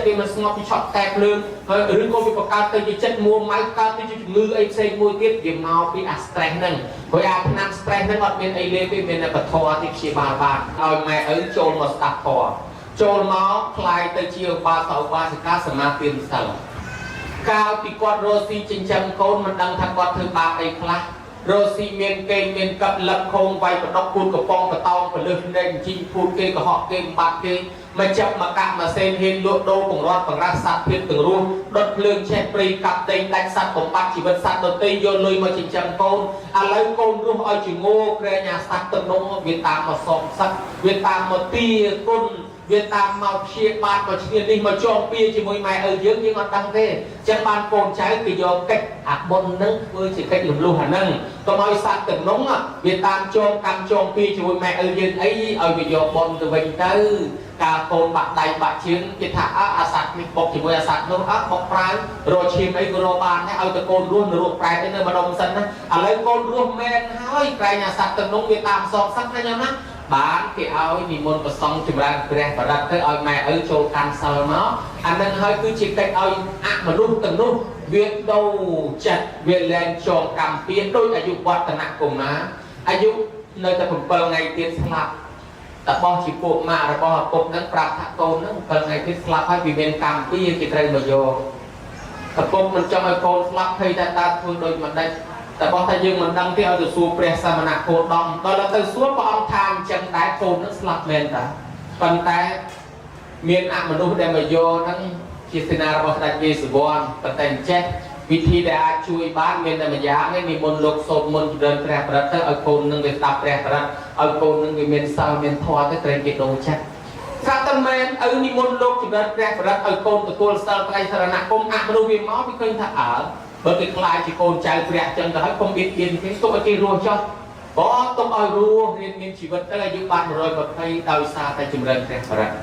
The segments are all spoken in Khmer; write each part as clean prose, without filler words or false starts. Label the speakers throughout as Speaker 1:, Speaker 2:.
Speaker 1: វាមិនស្ងប់ពីឆក់តែភ្លើងហើយឬក៏វាបង្កើតទៅជាចិត្តមួម៉ៅកើតទៅជាជំងឺអីផ្សេងមួយទៀតវាមកពីអា stress ហ្នឹងព្រោះអាថ្នាំ stress ហ្នឹងអត់មានអីលេងទេមានតែបធរទីព្យាបាលបានឲ្យម៉ែឪចូលមកស្ដាប់ធម៌ចូលមកคล้ายទៅជាឧបាសកឧបាសិកាសមាធិសិលកាលពីគាត់រស់ស៊ីចិញ្ចឹមកូនមិនដឹងថាគាត់ធ្វើបាបអីខ្លះរស់ស៊ីមានកេងមានកាប់លឹកខោងវាយបដកពូនកំប៉ុងបតោងពលឹះនៃជីងពូនគេកុហកគេបាត់គេមកចាប់មកកាក់មកសេនហ៊ានលក់ដូរបង្រាត់បង្រាស់សត្វភាពទាំងរស់ដុតភ្លើងឆេះព្រៃកាប់ដេញដាច់សត្វបំបត្តិជីវិតសត្វដទៃយកលុយមកចិញ្ចឹមកូនឥឡូវកូនរស់ឲ្យជាងោក្រែងអាសត្វទឹកនោះវាតាមមកសងសឹកវាតាមមកទាគុណវាតាមមកព្យាបាទមកឈ្នានេះមកចងពៀជាមួយម៉ែឪយើងអត់ដឹងទេចឹងបានកូនចៅគេយកកិច្ចអាបុណ្យនឹងធ្វើជាកិច្ចលំលុះអានឹងកុំឲ្យសត្វទាំងនោះវាតាមចងកម្មចងពៀជាមួយម៉ែឪយើងអីឲ្យវាយកបុណ្យទៅវិញទៅកាលកូនបាក់ដៃបាក់ជើងគេថាអាសត្វនេះបុកជាមួយអាសត្វនោះបុកប្រើរកឈាមអីក៏រកបានដែរឲ្យតែកូនរស់នៅរកប្រែទៅនៅម្ដុំសិនណាឥឡូវកូនរស់មែនហើយក្រែងអាសត្វទាំងនោះវាតាមសងសឹកណាញ៉ាំណាបានគេឲ្យនិមន្តប្រសង់ចម្រើនព្រះបរិត្តទៅឲ្យម៉ែឪចូលកាន់សិលមកអានឹងហើយគឺជាកិច្ចឲ្យអមនុស្សទាំងនោះវាដូរចិត្តវាលែងចងកម្មពៀនដោយអាយុវឌ្ឍនកុមារអាយុនៅតែ7ថ្ងៃទៀតស្លាប់តបោះជាពួកម៉ាក់របស់ឪពុកនឹងប្រាប់ថាកូននឹង7ថ្ងៃទៀតស្លាប់ហើយវាមានកម្មពៀនគេត្រូវមកយកឪពុកមិនចង់ឲ្យកូនស្លាប់ភ័យតែតើធ្វើដូចមិនដេចតែបោះថាយើងមិនដឹងទេឲ្យទៅសួរព្រះសមណគោតមដល់ទៅសួរព្រះអង្គថាអញ្ចឹងដែរកូននឹងស្លាប់មែនតាប៉ុន្តែមានអមនុស្សដែលមកយកហ្នឹងជាសេនារបស់ស្ដេចវេស្សវរណ៍ប៉ុន្តែចេះវិធីដែលអាចជួយបានមានតែម្យ៉ាងឯងនិមន្តលោកសូត្រមន្តចម្រើនព្រះបរិត្តទៅឲ្យកូននឹងវាស្ដាប់ព្រះបរិត្តឲ្យកូននឹងវាមានសិលមានធម៌ទៅត្រូវគេដូរចិត្តស្រាប់តែមែនឪនិមន្តលោកចម្រើនព្រះបរិត្តឲ្យកូនទទួលសិលថ្ងៃសរណគមអមនុស្សវាមកវាឃើញថាបើគេខ្លាចជាកូនចៅព្រះចឹងទៅហើយកុំបៀតបៀនគេទុកឲ្យគេរស់ចោះបើទុកឲ្យរស់រៀនមានជីវិតទៅអាយុបាន120ដោយសារតែចម្រើនព្រះបរិត្ត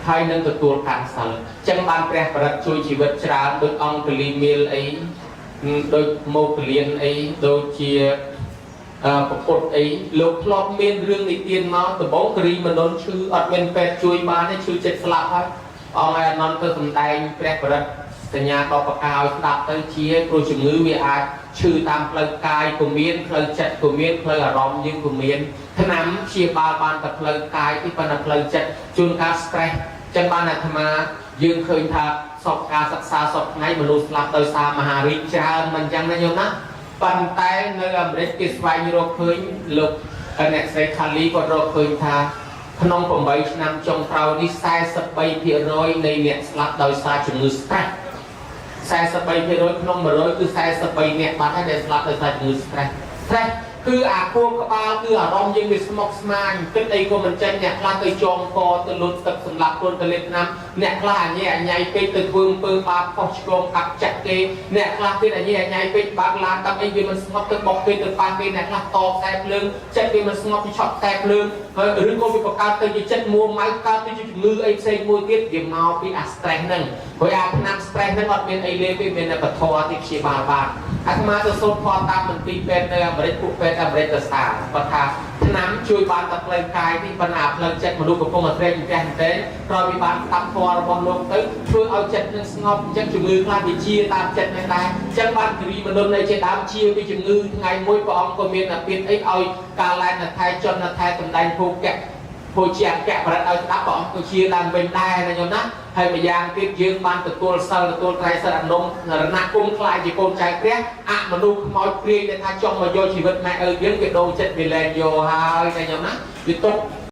Speaker 1: ហើយនឹងទទួលកាន់សិលចឹងបានព្រះបរិត្តជួយជីវិតច្រើនដូចអង្គលីមៀលអីដូចមកលៀនអីដូចជាប្រពុតអីលោកធ្លាប់មានរឿងនិទានមកដំបងគិរីមនុស្សឈឺអត់មានពេទ្យជួយបានទេឈឺចិត្តស្លាប់ហើយអង្គឯអនន្តទៅសំដែងព្រះបរិត្តសញ្ញាដល់ប្រកាឲ្យស្ដាប់ទៅជាព្រោះជំងឺវាអាចឈឺតាមផ្លូវកាយក៏មានផ្លូវចិត្តក៏មានផ្លូវអារម្មណ៍យើងក៏មានថ្នាំព្យាបាលបានតែផ្លូវកាយទីប៉ុន្តែផ្លូវចិត្តជួនកាល stress ចឹងបានអាត្មាយើងឃើញថាសពការសិក្សាសពថ្ងៃមនុស្សស្លាប់ដោយសារមហារីកច្រើនមិនចឹងណាញោមណាប៉ុន្តែនៅអាមេរិកគេស្វែងរកឃើញលោកអ្នកស្រីខាលីគាត់រកឃើញថាក្នុង8ឆ្នាំចុងក្រោយនេះ 43% នៃអ្នកស្លាប់ដោយសារជំងឺ stress 43% ក្នុង100គឺ43នាក់បាត់ហើយដែលស្លាប់ដោយសារជំងឺ stress គឺអាខួរក្បាលគឺអារម្មណ៍យើងវាស្មុគស្មាញគិតអីក៏មិនចេញអ្នកខ្លះទៅចងកទៅលុតទឹកសម្លាប់ខ្លួនទៅលេបថ្នាំអ្នកខ្លះអញញ៉ៃពេកទៅធ្វើអំពើបាបខុសឆ្គងកាប់ចាក់គេអ្នកខ្លះទៀតអញញ៉ៃពេកបើកឡានកាប់អីវាមិនស្ងប់ទៅបុកគេទៅប៉ះគេអ្នកខ្លះតខ្សែភ្លើងចិត្តវាមិនស្ងប់ពីឆក់ខ្សែភ្លើងហើយឬក៏វាបង្កើតទៅជាចិត្តមួម៉ៅកើតទៅជាជំងឺអីផ្សេងមួយទៀតវាមកពីអា stress ហ្នឹងព្រោះអាថ្នាំ stress ហ្នឹងអត់មានអីលេងទេមានតែបធរទីព្យាបាលបានអាត្មាទៅសូត្រធម៌តាមមន្ទីរពេទ្យនៅអាមេរិកពួកពេទ្យអាមេរិកទៅសារគាត់ថាថ្នាំជួយបានតែផ្លូវកាយទីប៉ុន្តែផ្លូវចិត្តមនុស្សកំពុងតែត្រេកអញ្ចឹងក្រោយពីបានស្ដាប់ធម៌របស់លោកទៅធ្វើឲ្យចិត្តនឹងស្ងប់អញ្ចឹងជំងឺខ្លះវាជាតាមចិត្តនឹងដែរអញ្ចឹងបានគិរីមនុស្សនៅជាដើមជាពីជំងឺថ្ងៃមួយព្រះអង្គក៏មានអាពាហ៍អីឲ្យការឡែនថែជនថែតំដែងភោគៈភោជាអគ្គបរិត្តឲ្យស្ដាប់ព្រះអង្គក៏ជាឡើងវិញដែរណាញោមណាហើយម្យ៉ាងទៀតយើងបានទទួលសិលទទួលត្រៃសិលអនុមរណគមខ្លាយជាកូនចៅព្រះអមនុស្សខ្មោចព្រាយដែលថាចង់មកយកជីវិតម៉ែឪយើងគេដូរចិត្តវាលែងយកហើយណាញោមណាវាទុក